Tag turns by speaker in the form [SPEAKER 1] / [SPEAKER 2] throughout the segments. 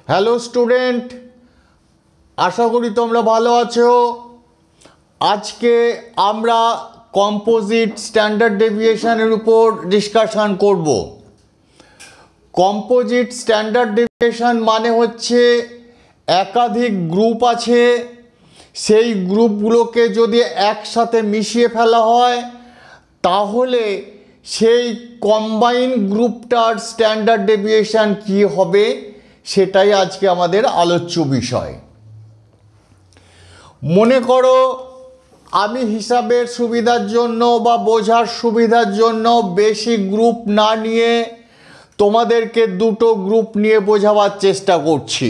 [SPEAKER 1] Hello student, আশা করি তোমরা ভালো আছো। আজকে আমরা কম্পোজিট স্ট্যান্ডার্ড ডেভিয়েশনের উপর ডিসকাশন করব। কম্পোজিট স্ট্যান্ডার্ড ডেভিয়েশন মানে হচ্ছে একাধিক গ্রুপ আছে, সেই গ্রুপগুলোকে যদি একসাথে মিশিয়ে ফেলা হয় তাহলে সেই কম্বাইন গ্রুপটার স্ট্যান্ডার্ড ডেভিয়েশন কী হবে সেটাই আজকে আমাদের আলোচ্য বিষয়। মনে করো আমি হিসাবের সুবিধার জন্য বা বোঝার সুবিধার জন্য বেশি গ্রুপ না নিয়ে তোমাদেরকে দুটো গ্রুপ নিয়ে বোঝাবার চেষ্টা করছি।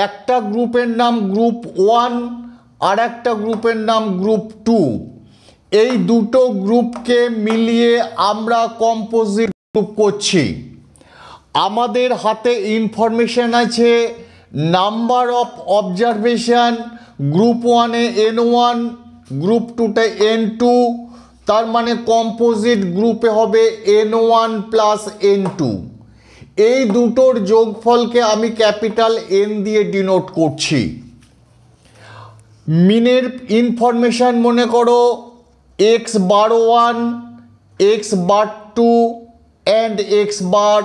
[SPEAKER 1] একটা গ্রুপের নাম গ্রুপ 1 আর একটা গ্রুপের নাম গ্রুপ 2। এই দুটো গ্রুপকে মিলিয়ে আমরা কম্পোজিট গ্রুপ করছি। আমাদের হাতে ইনফরমেশন আছে নাম্বার অফ অবজারভেশন, গ্রুপ 1-এ N1, গ্রুপ 2-তে N2, তার মানে কম্পোজিট গ্রুপে হবে N1 প্লাস N2। এই দুটোর যোগফলকে আমি ক্যাপিটাল N দিয়ে ডিনোট করছি। মিনের ইনফরমেশন মনে করো x bar 1, x bar 2 and x bar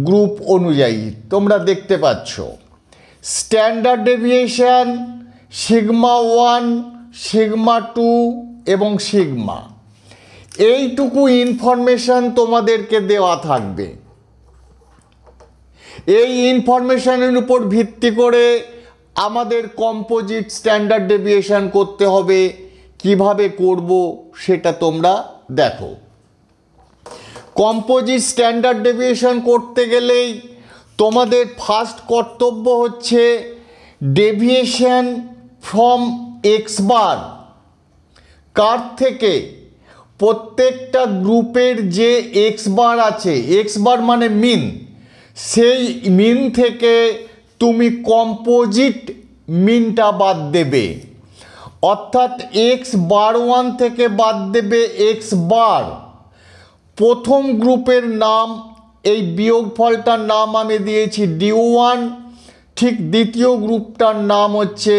[SPEAKER 1] group অনুযায়ী তোমরা দেখতে পাচ্ছ। স্ট্যান্ডার্ড ডেভিয়েশন সিগমা 1, সিগমা 2 এবং সিগমা, এইটুকু ইনফরমেশন তোমাদেরকে দেওয়া থাকবে। এই ইনফরমেশনের উপর ভিত্তি করে আমাদের কম্পোজিট স্ট্যান্ডার্ড ডেভিয়েশন করতে হবে। কিভাবে করব সেটা তোমরা দেখো। কম্পোজিট স্ট্যান্ডার্ড ডেভিয়েশন করতে গেলেই তোমাদের ফার্স্ট কর্তব্য হচ্ছে ডেভিয়েশন ফ্রম এক্স বার। কার থেকে? প্রত্যেকটা গ্রুপের যে এক্স বার আছে, এক্স বার মানে মিন, সেই মিন থেকে তুমি কম্পোজিট মিনটা বাদ দেবে। অর্থাৎ এক্স বার 1 থেকে বাদ দেবে এক্স বার। প্রথম গ্রুপের নাম, এই বিয়োগফলটার নাম আমি দিয়েছি D1, ঠিক দ্বিতীয় গ্রুপটার নাম হচ্ছে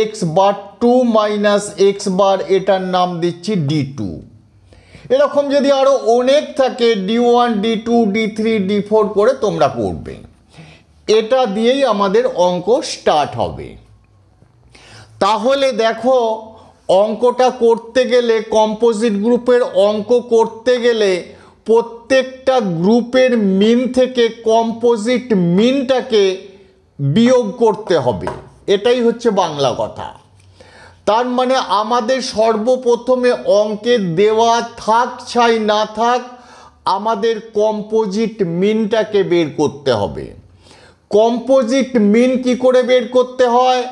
[SPEAKER 1] x bar 2 minus x bar, এটার নাম দিচ্ছি D2। এরকম যদি আরও অনেক থাকে D1, D2, D3, D4 করে তোমরা করবে। এটা দিয়েই আমাদের অঙ্ক স্টার্ট হবে। তাহলে দেখো, অঙ্কটা করতে গেলে, কম্পোজিট গ্রুপের অঙ্ক করতে গেলে প্রত্যেকটা গ্রুপের মিন থেকে কম্পোজিট মিনটাকে বিয়োগ করতে হবে। এটাই হচ্ছে বাংলা কথা। তার মানে আমাদের সর্বপ্রথমে অঙ্কে দেওয়া থাক চাই না থাক, আমাদের কম্পোজিট মিনটাকে বের করতে হবে। কম্পোজিট মিন কি করে বের করতে হয়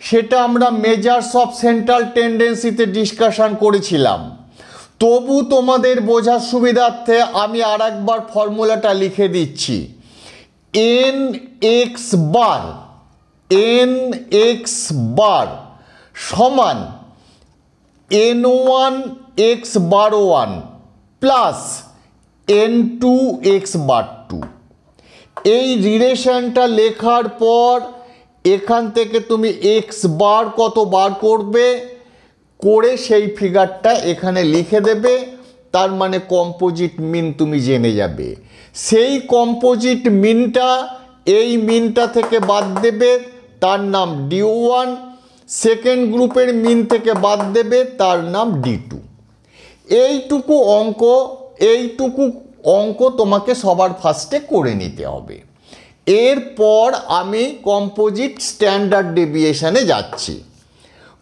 [SPEAKER 1] সেটা আমরা মেজার্স অফ সেন্ট্রাল টেন্ডেন্সিতে ডিসকাশন করেছিলাম। তবু তোমাদের বোঝার সুবিধার্থে আমি আর একবার ফর্মুলাটা লিখে দিচ্ছি। nx বার সমান n1 x বার 1 প্লাস n2 x বার 2। এই রিলেশনটা লেখার পর এখান থেকে তুমি এক্স বার কত বার করবে করে সেই ফিগারটা এখানে লিখে দেবে। তার মানে কম্পোজিট মিন তুমি জেনে যাবে। সেই কম্পোজিট মিনটা এই মিনটা থেকে বাদ দেবে, তার নাম D1। সেকেন্ড গ্রুপের মিন থেকে বাদ দেবে, তার নাম D2। এইটুকু অঙ্ক তোমাকে সবার ফার্স্টে করে নিতে হবে। এরপর আমি কম্পোজিট স্ট্যান্ডার্ড ডেভিয়েশনে যাচ্ছি।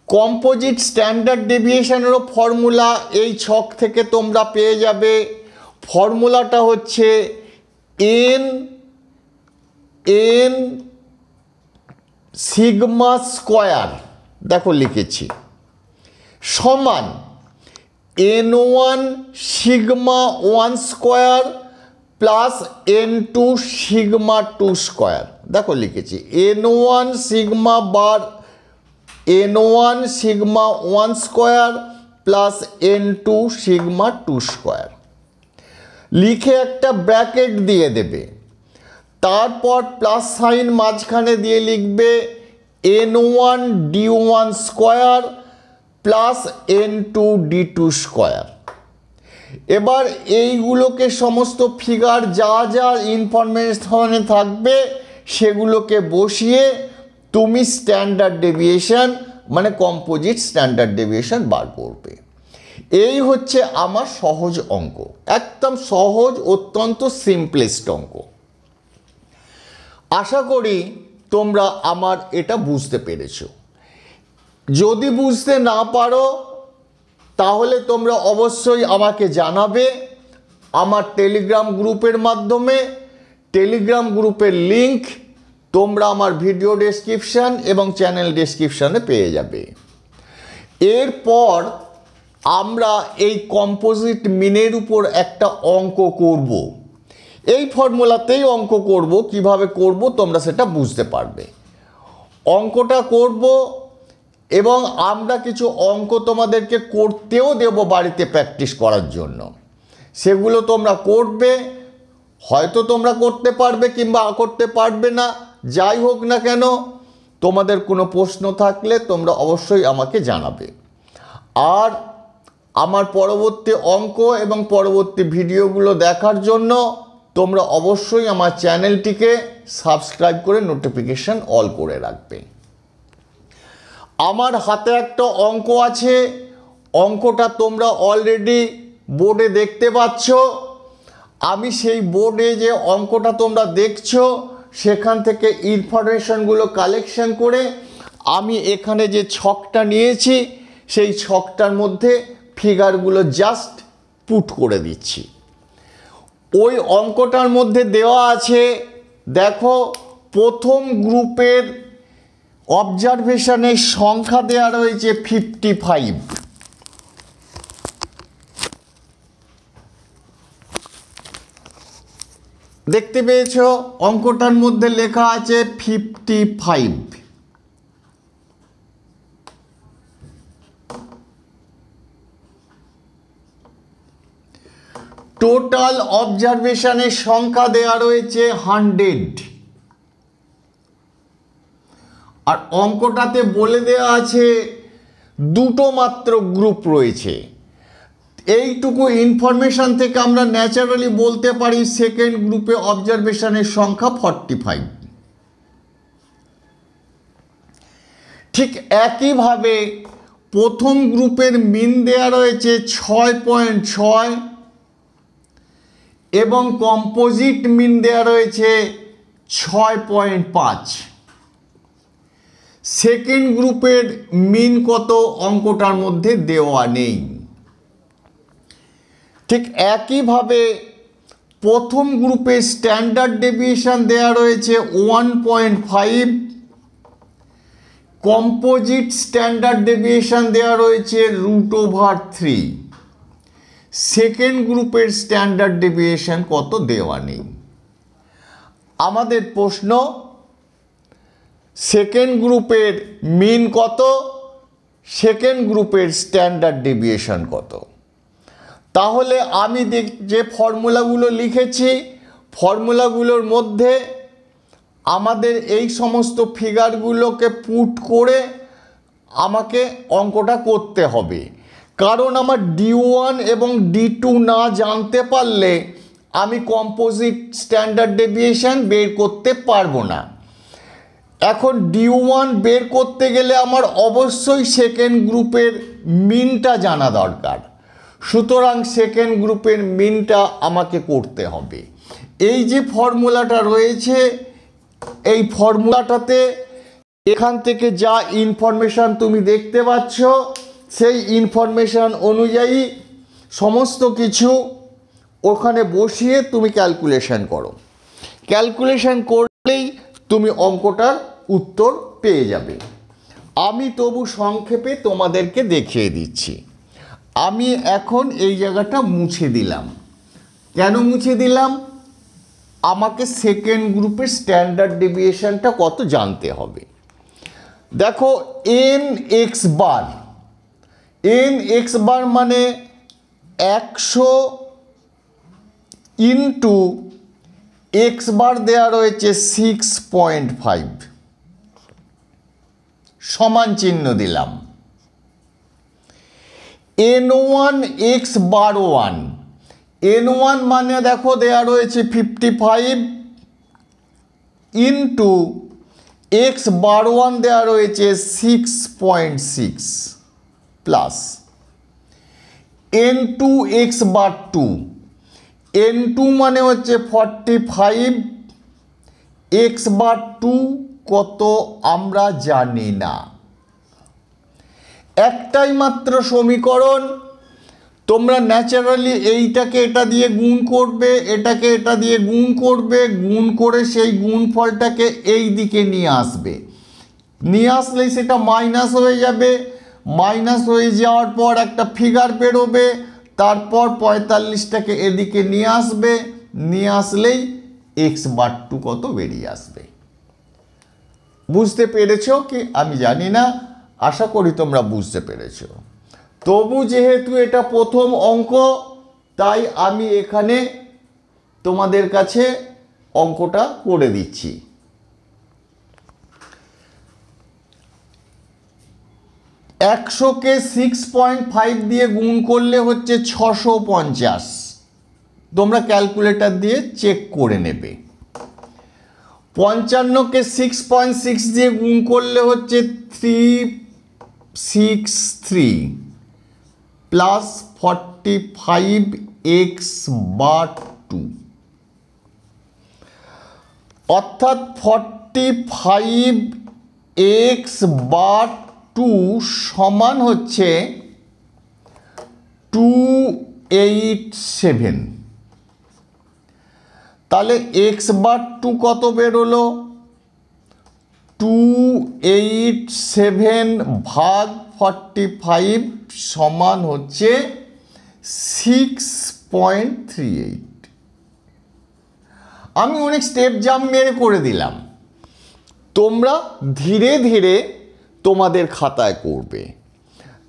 [SPEAKER 1] কম্পোজিট স্ট্যান্ডার্ড ডেভিয়েশনেরও ফর্মুলা এই ছক থেকে তোমরা পেয়ে যাবে। ফর্মুলাটা হচ্ছে n সিগমা স্কোয়ার, দেখো লিখেছি, সমান n1 sigma 1 square plus n2 sigma 2 square. দেখো লিখেছি n1 sigma 1 square plus n2 sigma 2 square. লিখে একটা ব্র্যাকেট দিয়ে দেবে। তারপর প্লাস সাইন মাঝখানে দিয়ে লিখবে n1 d1 square plus n2 d2 square. এবার এইগুলোকে সমস্ত ফিগার যা যা ইনফরমেশনে থাকবে সেগুলোকে বসিয়ে তুমি স্ট্যান্ডার্ড ডেভিয়েশন মানে কম্পোজিট স্ট্যান্ডার্ড ডেভিয়েশন বার করবে। এই হচ্ছে আমার সহজ অঙ্ক, একদম সহজ, অত্যন্ত সিম্পলেস্ট অঙ্ক। আশা করি তোমরা আমার এটা বুঝতে পেরেছো। যদি বুঝতে না পারো তাহলে তোমরা অবশ্যই আমাকে জানাবে আমার টেলিগ্রাম গ্রুপের মাধ্যমে। টেলিগ্রাম গ্রুপের লিংক তোমরা আমার ভিডিও ডেসক্রিপশান এবং চ্যানেল ডেসক্রিপশানে পেয়ে যাবে। এরপর আমরা এই কম্পোজিট মিনের উপর একটা অঙ্ক করব। এই ফর্মুলাতেই অঙ্ক করব, কিভাবে করব তোমরা সেটা বুঝতে পারবে। অঙ্কটা করব এবং আমরা কিছু অঙ্ক তোমাদেরকে করতেও দেব বাড়িতে প্র্যাকটিস করার জন্য। সেগুলো তোমরা করবে, হয়তো তোমরা করতে পারবে কিংবা করতে পারবে না, যাই হোক না কেন তোমাদের কোনো প্রশ্ন থাকলে তোমরা অবশ্যই আমাকে জানাবে। আর আমার পরবর্তী অঙ্ক এবং পরবর্তী ভিডিওগুলো দেখার জন্য তোমরা অবশ্যই আমার চ্যানেলটিকে সাবস্ক্রাইব করে নোটিফিকেশন অল করে রাখবে। আমার হাতে একটা অঙ্ক আছে, অঙ্কটা তোমরা অলরেডি বোর্ডে দেখতে পাচ্ছ। আমি সেই বোর্ডে যে অঙ্কটা তোমরা দেখছো সেখান থেকে ইনফরমেশনগুলো কালেকশন করে আমি এখানে যে ছকটা নিয়েছি সেই ছকটার মধ্যে ফিগারগুলো জাস্ট পুট করে দিচ্ছি। ওই অঙ্কটার মধ্যে দেওয়া আছে, দেখো প্রথম গ্রুপের অবজারভেশনের সংখ্যা দেওয়া রয়েছে 55। দেখতে পেয়েছো অঙ্কটার মধ্যে লেখা আছে 55। টোটাল অবজারভেশনের সংখ্যা দেওয়া রয়েছে 100। আর অঙ্কটাতে বলে দেওয়া আছে দুটো মাত্র গ্রুপ রয়েছে। এইটুকু ইনফরমেশন থেকে আমরা ন্যাচারালি বলতে পারি সেকেন্ড গ্রুপে অবজারভেশনের সংখ্যা 45। ঠিক একইভাবে প্রথম গ্রুপের মিন দেওয়া রয়েছে 6.6 এবং কম্পোজিট মিন দেওয়া রয়েছে 6.5। সেকেন্ড গ্রুপের মিন কত অঙ্কটার মধ্যে দেওয়া নেই। ঠিক একইভাবে প্রথম গ্রুপে স্ট্যান্ডার্ড ডেভিয়েশন দেওয়া রয়েছে 1.5, কম্পোজিট স্ট্যান্ডার্ড ডেভিয়েশন দেওয়া রয়েছে √3। সেকেন্ড গ্রুপের স্ট্যান্ডার্ড ডেভিয়েশন কত দেওয়া নেই। আমাদের প্রশ্ন সেকেন্ড গ্রুপের মিন কত, সেকেন্ড গ্রুপের স্ট্যান্ডার্ড ডেভিয়েশন কত। তাহলে আমি যে ফর্মুলাগুলো লিখেছি ফর্মুলাগুলোর মধ্যে আমাদের এই সমস্ত ফিগারগুলোকে পুট করে আমাকে অঙ্কটা করতে হবে। কারণ আমার D1 এবং D2 না জানতে পারলে আমি কম্পোজিট স্ট্যান্ডার্ড ডেভিয়েশন বের করতে পারবো না। এখন D1 বের করতে গেলে আমার অবশ্যই সেকেন্ড গ্রুপের মিনটা জানা দরকার। সুতরাং সেকেন্ড গ্রুপের মিনটা আমাকে করতে হবে। এই যে ফর্মুলাটা রয়েছে এই ফর্মুলাটাতে এখান থেকে যা ইনফরমেশান তুমি দেখতে পাচ্ছ সেই ইনফরমেশান অনুযায়ী সমস্ত কিছু ওখানে বসিয়ে তুমি ক্যালকুলেশন করো। ক্যালকুলেশন করলেই তুমি অঙ্কটার উত্তর পেয়ে যাবে। আমি তবু সংক্ষেপে তোমাদেরকে দেখিয়ে দিচ্ছি। আমি এখন এই জায়গাটা মুছে দিলাম। কেন মুছে দিলাম? আমাকে সেকেন্ড গ্রুপের স্ট্যান্ডার্ড ডেভিয়েশনটা কত জানতে হবে। দেখো nx বার, nx বার মানে 100 ইন্টু এক্স বার দেওয়া রয়েছে 6.5, সমান চিহ্ন দিলাম। n1 x বার 1, n1 মানে দেখো দেওয়া রয়েছে 55 ইন্টু এক্স বার 1 দেওয়া রয়েছে 6.6 প্লাস n2 x বার 2, n2 মানে হচ্ছে 45, x বার 2 কত আমরা জানি না। একটাই মাত্র সমীকরণ, তোমরা ন্যাচারালি এইটাকে এটা দিয়ে গুণ করবে, এটাকে এটা দিয়ে গুণ করবে, গুণ করে সেই গুণফলটাকে এই দিকে নিয়ে আসবে, নিয়ে আসলেই সেটা মাইনাস হয়ে যাবে, মাইনাস হয়ে যাওয়ার পর একটা ফিগার বেরোবে, তারপর 45টাকে এদিকে নিয়ে আসবে, নিয়ে আসলেই এক্স বার 2 কত বেরিয়ে আসবে। বুঝতে পেরেছো কি আমি জানি না, আশা করি তোমরা বুঝতে পেরেছো। তবু যেহেতু এটা প্রথম অঙ্ক, তাই আমি এখানে তোমাদের কাছে অঙ্কটা করে দিচ্ছি। একশোকে 6.5 দিয়ে গুণ করলে হচ্ছে 650, তোমরা ক্যালকুলেটর দিয়ে চেক করে নেবে। 55কে 6.6 দিয়ে গুণ করলে হচ্ছে 363 প্লাস 45 এক্স বার 2, অর্থাৎ 45 এক্স বার 2 সমান হচ্ছে 287। তাহলে এক্স বার 2 কত বেরোলো? 287 ভাগ 45 সমান হচ্ছে 6.38। আমি অনেক স্টেপ জাম্প মেরে করে দিলাম, তোমরা ধীরে ধীরে তোমাদের খাতায় করবে।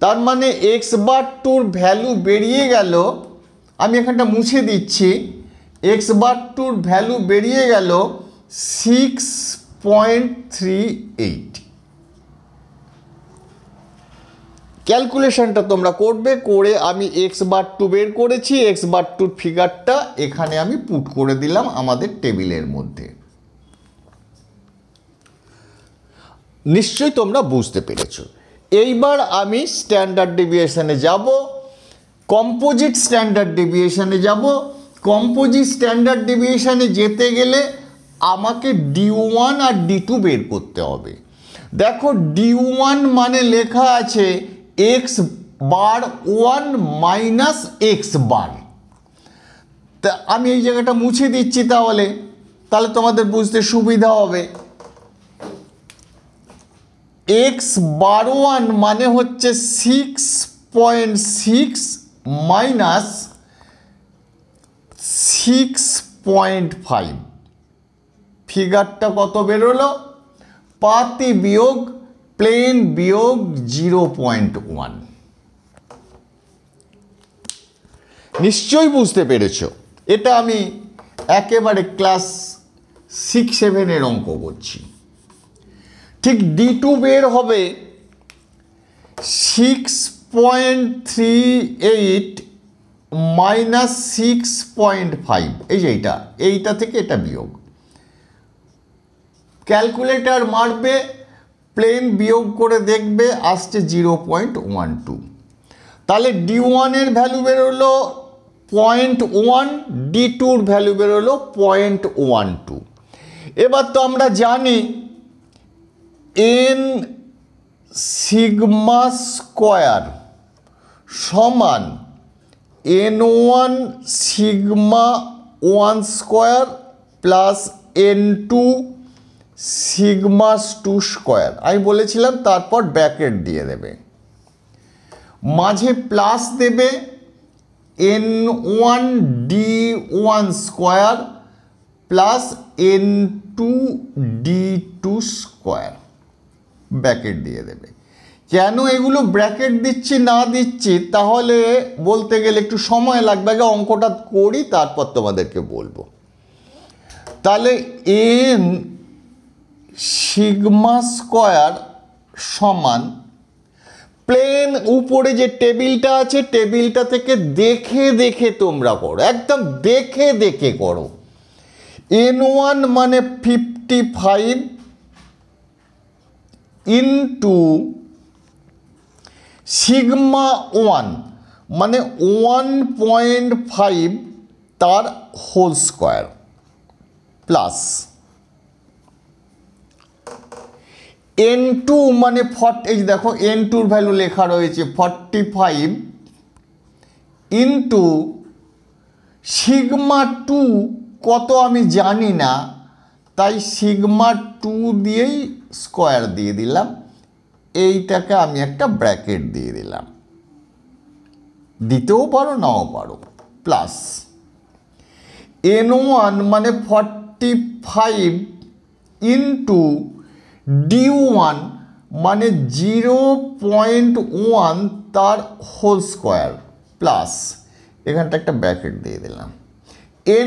[SPEAKER 1] তার মানে এক্স বার 2-র ভ্যালু বেরিয়ে গেল, আমি এখানটা মুছে দিচ্ছি, এক্স বার 2-র ভ্যালু বেরিয়ে গেল 6.38। ক্যালকুলেশনটা তোমরা করবে, করে আমি এক্স বার 2 বের করেছি, এক্স বার 2-র ফিগারটা এখানে আমি পুট করে দিলাম আমাদের টেবিলের মধ্যে। নিশ্চয়ই তোমরা বুঝতে পেরেছো। এইবার আমি স্ট্যান্ডার্ড ডেভিয়েশনে যাব, কম্পোজিট স্ট্যান্ডার্ড ডেভিয়েশনে যাব। কম্পোজিট স্ট্যান্ডার্ড ডেভিয়েশনে যেতে গেলে আমাকে D1 আর D2 বের করতে হবে। দেখো D1 মানে লেখা আছে x bar 1 minus x bar, তা আমি এই জায়গাটা মুছে দিচ্ছি, তাহলে তোমাদের বুঝতে সুবিধা হবে। এক্স বার 1 মানে হচ্ছে 6.6 মাইনাস 6.5, ফিগারটা কত বেরোলো? পাতি বিয়োগ প্লেন বিয়োগ 0.1। নিশ্চয়ই বুঝতে পেরেছো। এটা আমি একেবারে ক্লাস 6-7 অঙ্ক করছি। ঠিক D2 বের হবে 6.38 মাইনাস 6.5, এই যে এইটা থেকে এটা বিয়োগ, ক্যালকুলেটর মারবে, প্লেন বিয়োগ করে দেখবে আসছে 0.12। তাহলে D1 এর ভ্যালু বেরোলো 0.1, D2 এর ভ্যালু বেরোলো 0.12। এবার তো আমরা জানি n সিগমা স্কোয়ার সমান n1 sigma 1 square plus n2 sigma 2 square. আমি বলেছিলাম তারপর ব্র্যাকেট দিয়ে দেবে, মাঝে প্লাস দেবে n1 d1 square plus n2 d2 square, bracket দিয়ে দেবে। কেন এগুলো ব্র্যাকেট দিচ্ছি না দিচ্ছি তাহলে বলতে গেলে একটু সময় লাগবে, আগে অঙ্কটা করি তারপর তোমাদেরকে বলবো। তাহলে এন সিগমা স্কোয়ার সমান প্লেন উপরে যে টেবিলটা আছে টেবিলটা থেকে দেখে দেখে তোমরা করো, একদম দেখে দেখে করো। n1 মানে 55 ইন্টু সিগমা 1 মানে 1.5 তার হোল স্কোয়ার প্লাস n2 মানে 40, এই দেখো n2 ভ্যালু লেখা রয়েছে 45 ইন্টু সিগমা 2 কত আমি জানি না, তাই সিগমা 2 দিয়েই স্কোয়ার দিয়ে দিলাম, এইটাকে আমি একটা ব্র্যাকেট দিয়ে দিলাম, দিতেও পারো নাও পারো, প্লাস n1 মানে 45 ইন্টু d1 মানে 0.1 তার হোল স্কোয়ার প্লাস এখানটা একটা ব্র্যাকেট দিয়ে দিলাম,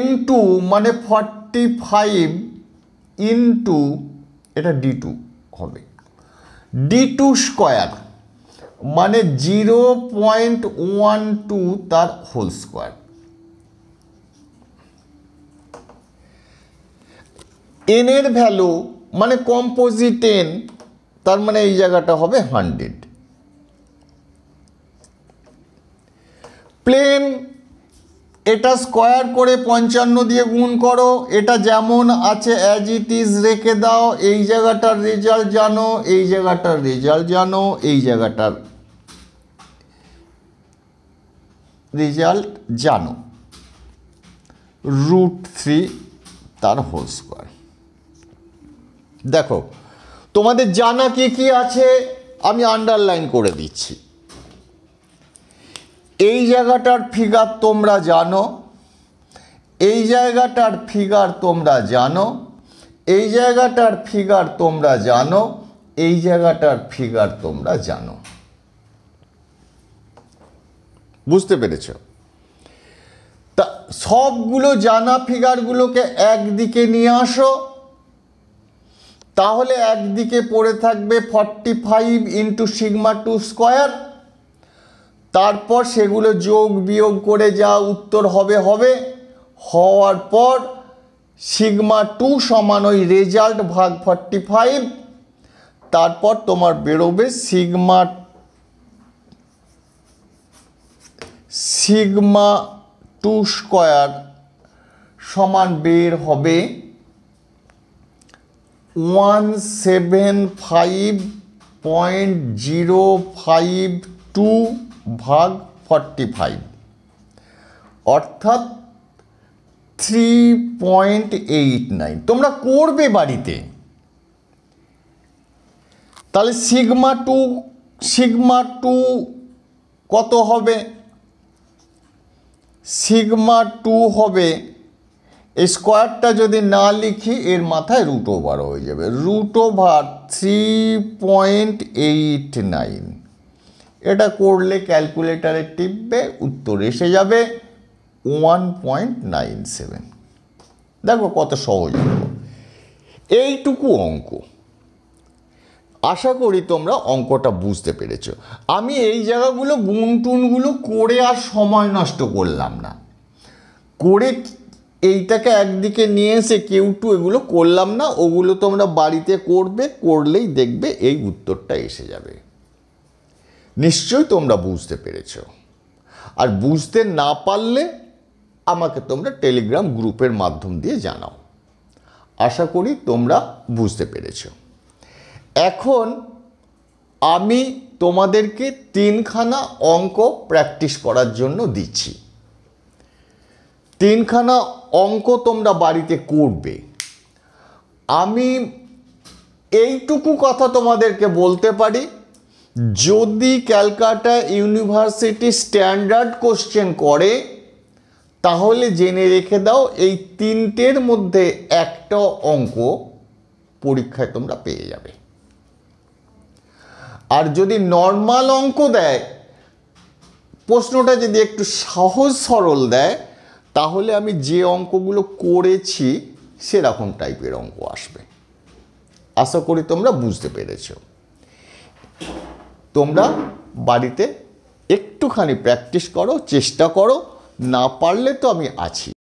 [SPEAKER 1] n2 মানে 45 ইন্টু এটা d2 হবে, d2 স্কোয়ার মানে 0.12 তার হোল স্কোয়ার। n এর ভ্যালু মানে কম্পোজিট n, তার মানে এই জায়গাটা হবে 100। প্লেন এটা স্কোয়ার করে 55 দিয়ে গুণ করো, এটা যেমন আছে অ্যাজ ইট ইজ রেখে দাও, এই জায়গাটার রেজাল্ট জানো, এই জায়গাটার রেজাল্ট জানো, এই জায়গাটার রেজাল্ট জানো, √3 তার হোল স্কোয়ার। দেখো তোমাদের জানা কি কি আছে আমি আন্ডারলাইন করে দিচ্ছি। এই জায়গাটার ফিগার তোমরা জানো, এই জায়গাটার ফিগার তোমরা জানো, এই জায়গাটার ফিগার তোমরা জানো, এই জায়গাটার ফিগার তোমরা জানো। বুঝতে পেরেছ? তা সবগুলো জানা ফিগারগুলোকে একদিকে নিয়ে আসো, তাহলে একদিকে পড়ে থাকবে 45 ইন্টু সিগমা 2 স্কোয়ার, তারপর সেগুলো যোগ বিয়োগ করে যা উত্তর হবে হবে, হওয়ার পর সিগমা 2 সমান ওই রেজাল্ট ভাগ 45, তারপর তোমার বেরোবে সিগমা 2 স্কোয়ার সমান বের হবে 175.052 ভাগ 45, অর্থাৎ 3.89। তোমরা করবে বাড়িতে। তাহলে সিগমা 2 কত হবে? সিগমা 2 হবে, এই স্কোয়ারটা যদি না লিখি এর মাথায় √ওভার হয়ে যাবে, √3.89। এটা করলে ক্যালকুলেটারে টিপবে, উত্তর এসে যাবে 1.97। দেখো কত সহজ অঙ্ক, এইটুকু অঙ্ক। আশা করি তোমরা অঙ্কটা বুঝতে পেরেছো। আমি এই জায়গাগুলো গুণ টুনগুলো করে আর সময় নষ্ট করলাম না, করে এইটাকে একদিকে নিয়ে এসে Q2 এগুলো করলাম না, ওগুলো তোমরা বাড়িতে করবে, করলেই দেখবে এই উত্তরটা এসে যাবে। নিশ্চয়ই তোমরা বুঝতে পেরেছো। আর বুঝতে না পারলে আমাকে তোমরা টেলিগ্রাম গ্রুপের মাধ্যম দিয়ে জানাও। আশা করি তোমরা বুঝতে পেরেছো। এখন আমি তোমাদেরকে 3খানা অঙ্ক প্র্যাকটিস করার জন্য দিচ্ছি। 3খানা অঙ্ক তোমরা বাড়িতে করবে। আমি এইটুকু কথা তোমাদেরকে বলতে পারি, যদি ক্যালকাটা ইউনিভার্সিটি স্ট্যান্ডার্ড কোশ্চেন করে তাহলে জেনে রেখে দাও এই 3টের মধ্যে একটা অঙ্ক পরীক্ষায় তোমরা পেয়ে যাবে। আর যদি নর্মাল অঙ্ক দেয়, প্রশ্নটা যদি একটু সহজ সরল দেয়, তাহলে আমি যে অঙ্কগুলো করেছি সেরকম টাইপের অঙ্ক আসবে। আশা করি তোমরা বুঝতে পেরেছ। তোমরা বাড়িতে একটুখানি প্র্যাকটিস করো, চেষ্টা করো, না পারলে তো আমি আছি।